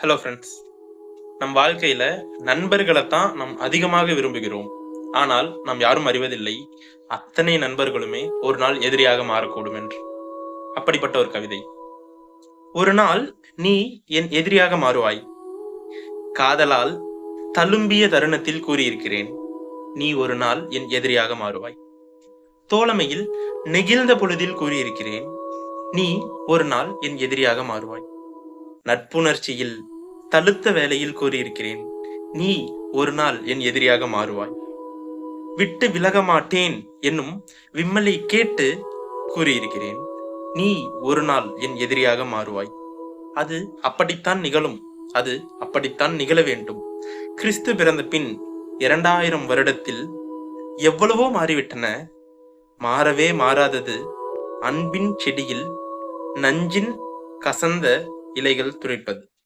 Hello friends. நம் வாழ்க்கையில நண்பர்களைத்தான் நாம் அதிகமாக விரும்புகிறோம். ஆனால் நாம் யாரும் அறிவதில்லை, அத்தனை நண்பர்களுமே ஒரு நாள் எதிரியாக மாறக்கூடும் என்று. அப்படிப்பட்ட ஒரு கவிதை. ஒரு நாள் நீ என் எதிரியாக மாறுவாய். காதலால் தழும்பிய தருணத்தில் கூறியிருக்கிறேன், நீ ஒரு நாள் என் எதிரியாக மாறுவாய். தோழமையில் நெகிழ்ந்த பொழுதில் கூறியிருக்கிறேன், நீ ஒரு நாள் என் எதிரியாக மாறுவாய். நட்புணர்ச்சியில் தழுத்த வேளையில் கூறியிருக்கிறேன், நீ ஒரு நாள் என் எதிரியாக மாறுவாய். விட்டு விலக மாட்டேன் என்னும் விம்மலை கேட்டு கூறியிருக்கிறேன், நீ ஒரு நாள் என் எதிரியாக மாறுவாய். அது அப்படித்தான் நிகழும், அது அப்படித்தான் நிகழ வேண்டும். கிறிஸ்து பிறந்த பின் 2000 வருடத்தில் எவ்வளவோ மாறிவிட்டன. மாறவே மாறாதது அன்பின் செடியில் நஞ்சின் கசந்த இலைகள் துரைப்பது.